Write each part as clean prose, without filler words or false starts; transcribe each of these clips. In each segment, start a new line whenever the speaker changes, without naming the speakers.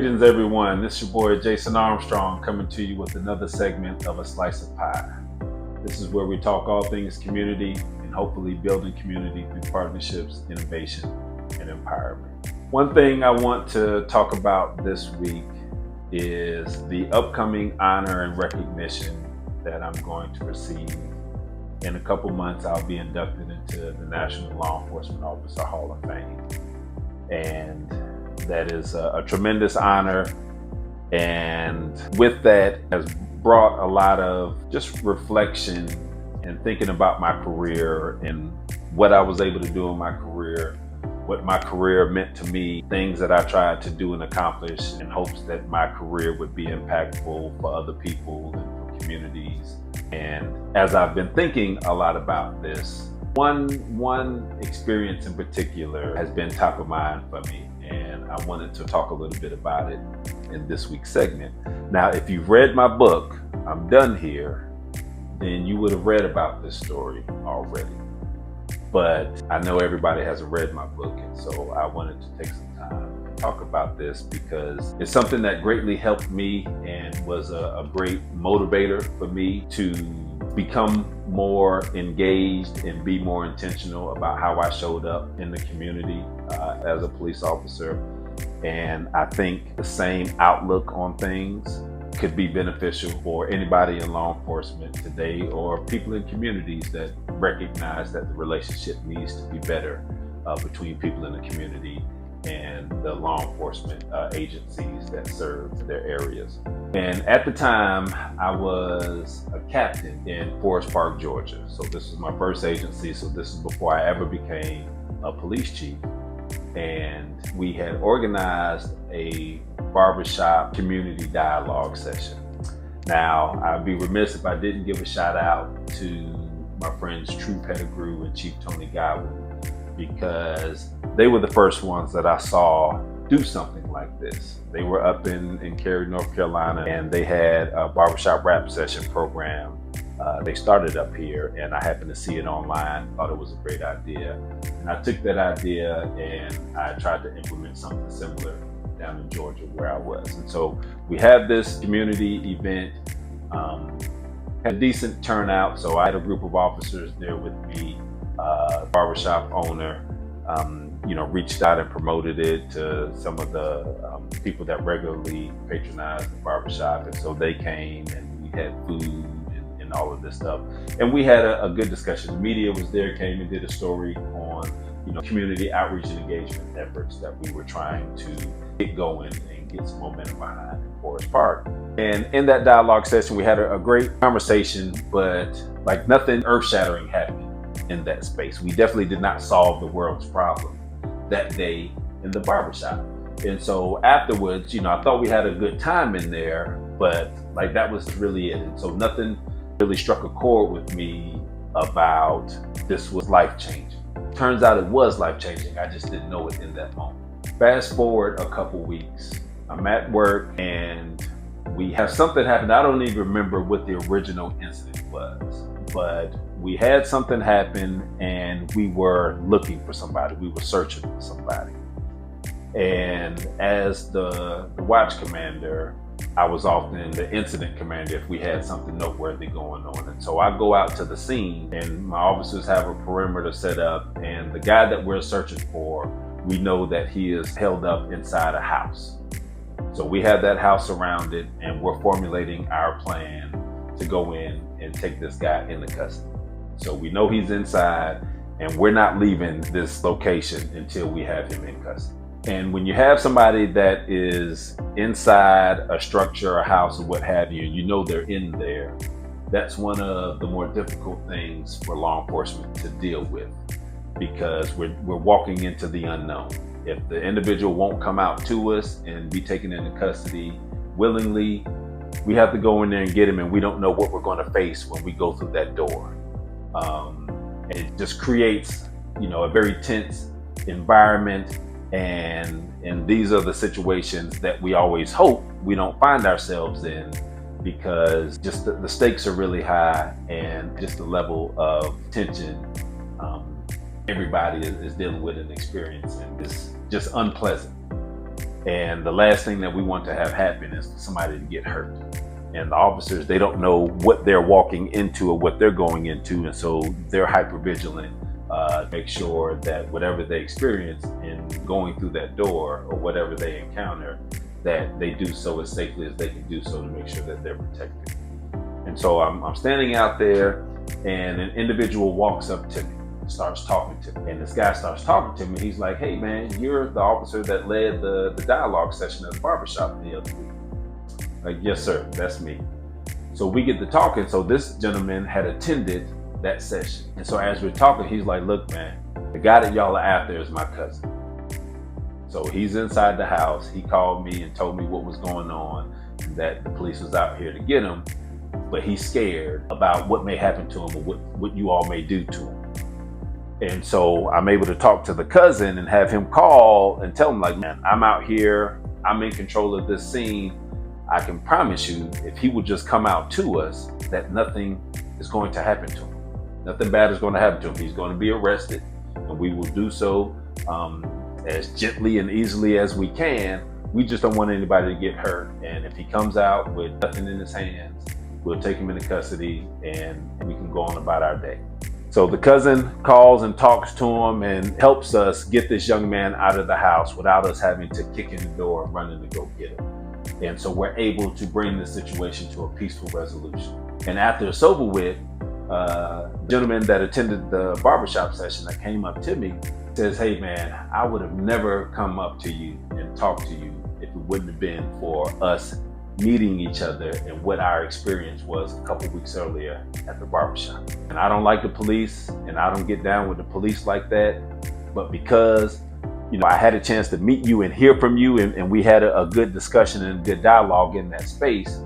Greetings, everyone. This is your boy Jason Armstrong coming to you with another segment of A Slice of Pie. This is where we talk all things community and hopefully building community through partnerships, innovation, and empowerment. One thing I want to talk about this week is the upcoming honor and recognition that I'm going to receive. In a couple months, I'll be inducted into the National Law Enforcement Officer Hall of Fame. And that is a tremendous honor, and with that has brought a lot of just reflection and thinking about my career and what I was able to do in my career, what my career meant to me, things that I tried to do and accomplish in hopes that my career would be impactful for other people and for communities. And as I've been thinking a lot about this, one experience in particular has been top of mind for me, and I wanted to talk a little bit about it in this week's segment. Now, if you've read my book, I'm Done Here, then you would have read about this story already. But I know everybody hasn't read my book, and so I wanted to take some time to talk about this because it's something that greatly helped me and was a great motivator for me to become more engaged and be more intentional about how I showed up in the community as a police officer. And I think the same outlook on things could be beneficial for anybody in law enforcement today or people in communities that recognize that the relationship needs to be better between people in the community and the law enforcement agencies that serve their areas. And at the time, I was a captain in Forest Park, Georgia. So this was my first agency. So this is before I ever became a police chief. And we had organized a barbershop community dialogue session. Now, I'd be remiss if I didn't give a shout out to my friends True Pettigrew and Chief Tony Godwin, because they were the first ones that I saw do something like this. They were up in Cary, North Carolina, and they had a barbershop rap session program. They started up here, and I happened to see it online, thought it was a great idea. And I took that idea and I tried to implement something similar down in Georgia where I was. And so we had this community event, had a decent turnout. So I had a group of officers there with me, barbershop owner, reached out and promoted it to some of the people that regularly patronize the barbershop. And so they came and we had food and all of this stuff. And we had a good discussion. The media was there, came and did a story on, community outreach and engagement efforts that we were trying to get going and get some momentum behind in Forest Park. And in that dialogue session, we had a great conversation, but like nothing earth-shattering happened in that space. We definitely did not solve the world's problem that day in the barbershop. And so afterwards, I thought we had a good time in there, but like that was really it. And so nothing really struck a chord with me about this was life-changing. Turns out it was life-changing. I just didn't know it in that moment. Fast forward a couple weeks, I'm at work and we have something happen. I don't even remember what the original incident was, but we had something happen and we were looking for somebody. We were searching for somebody. And as the watch commander, I was often the incident commander if we had something noteworthy going on. And so I go out to the scene and my officers have a perimeter set up, and the guy that we're searching for, we know that he is held up inside a house. So we have that house surrounded and we're formulating our plan to go in and take this guy into custody. So we know he's inside and we're not leaving this location until we have him in custody. And when you have somebody that is inside a structure, a house, or what have you, you know they're in there, that's one of the more difficult things for law enforcement to deal with, because we're walking into the unknown. If the individual won't come out to us and be taken into custody willingly, we have to go in there and get him, and we don't know what we're going to face when we go through that door. And it just creates, a very tense environment. And these are the situations that we always hope we don't find ourselves in, because just the stakes are really high, and just the level of tension everybody is dealing with and experiencing is just unpleasant. And the last thing that we want to have happen is for somebody to get hurt. And the officers, they don't know what they're walking into or what they're going into. And so they're hyper vigilant, make sure that whatever they experience in going through that door or whatever they encounter, that they do so as safely as they can do so to make sure that they're protected. And so I'm standing out there, and an individual walks up to me, starts talking to me. And this guy starts talking to me. He's like, "Hey man, you're the officer that led the dialogue session at the barbershop the other week." Like, "Yes sir, that's me." So we get to talking. So this gentleman had attended that session. And so as we're talking, he's like, "Look man, the guy that y'all are after is my cousin." So he's inside the house. He called me and told me what was going on, and that the police was out here to get him, but he's scared about what may happen to him or what you all may do to him. And so I'm able to talk to the cousin and have him call and tell him, like, "Man, I'm out here, I'm in control of this scene. I can promise you, if he would just come out to us, that nothing is going to happen to him. Nothing bad is going to happen to him. He's going to be arrested, and we will do so as gently and easily as we can. We just don't want anybody to get hurt. And if he comes out with nothing in his hands, we'll take him into custody and we can go on about our day." So the cousin calls and talks to him and helps us get this young man out of the house without us having to kick in the door and running to go get him. And so we're able to bring the situation to a peaceful resolution. And after it's over with, the gentleman that attended the barbershop session that came up to me says, "Hey man, I would have never come up to you and talked to you if it wouldn't have been for us meeting each other and what our experience was a couple weeks earlier at the barbershop. And I don't like the police, and I don't get down with the police like that, but because I had a chance to meet you and hear from you, and we had a good discussion and a good dialogue in that space,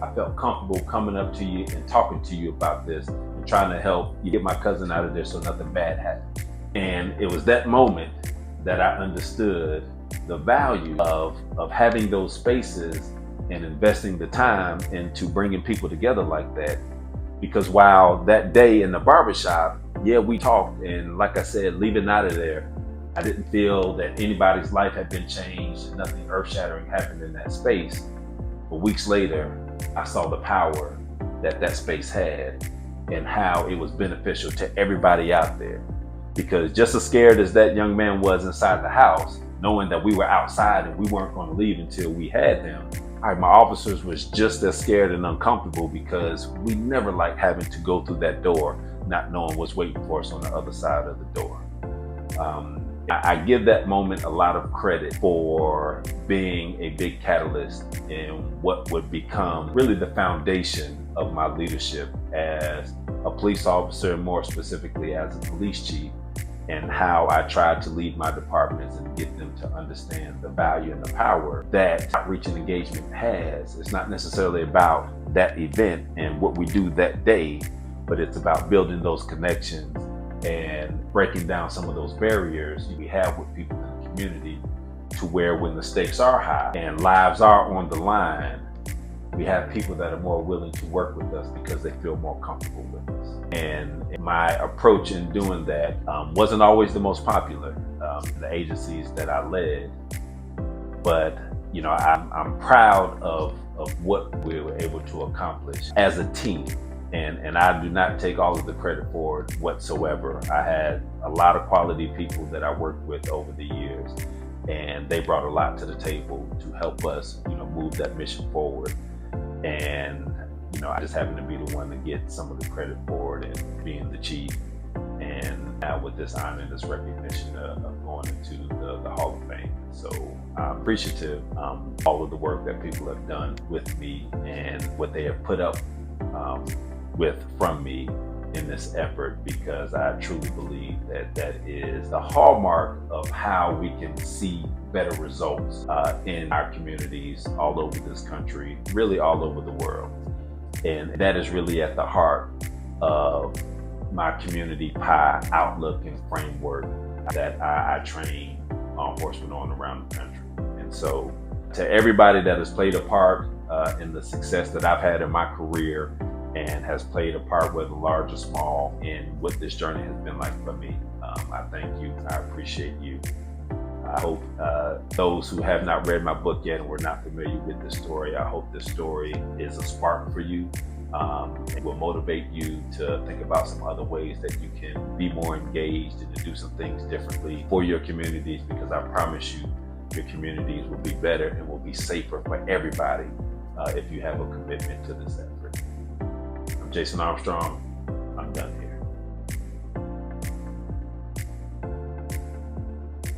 I felt comfortable coming up to you and talking to you about this and trying to help you get my cousin out of there so nothing bad happened." And it was that moment that I understood the value of having those spaces and investing the time into bringing people together like that. Because while that day in the barbershop, yeah, we talked, and like I said, leaving out of there, I didn't feel that anybody's life had been changed, nothing earth-shattering happened in that space. But weeks later, I saw the power that that space had and how it was beneficial to everybody out there. Because just as scared as that young man was inside the house, knowing that we were outside and we weren't going to leave until we had them, my officers was just as scared and uncomfortable, because we never liked having to go through that door, not knowing what's waiting for us on the other side of the door. I give that moment a lot of credit for being a big catalyst in what would become really the foundation of my leadership as a police officer, and more specifically as a police chief, and how I tried to lead my departments and get them to understand the value and the power that outreach and engagement has. It's not necessarily about that event and what we do that day, but it's about building those connections and breaking down some of those barriers we have with people in the community, to where when the stakes are high and lives are on the line, we have people that are more willing to work with us because they feel more comfortable with us. And my approach in doing that wasn't always the most popular in the agencies that I led, but I'm proud of what we were able to accomplish as a team. And I do not take all of the credit for it whatsoever. I had a lot of quality people that I worked with over the years, and they brought a lot to the table to help us, move that mission forward. And, I just happen to be the one to get some of the credit for it, and being the chief, and now with this honor and this recognition of going into the Hall of Fame. So I'm appreciative all of the work that people have done with me and what they have put up with from me in this effort, because I truly believe that that is the hallmark of how we can see better results in our communities all over this country, really all over the world. And that is really at the heart of my community P.I.E outlook and framework that I train law enforcement on around the country. And so to everybody that has played a part in the success that I've had in my career, and has played a part, whether large or small, in what this journey has been like for me, I thank you. I appreciate you. I hope those who have not read my book yet and were not familiar with the story, I hope this story is a spark for you. It will motivate you to think about some other ways that you can be more engaged and to do some things differently for your communities, because I promise you, your communities will be better and will be safer for everybody if you have a commitment to this effort. I'm Jason Armstrong.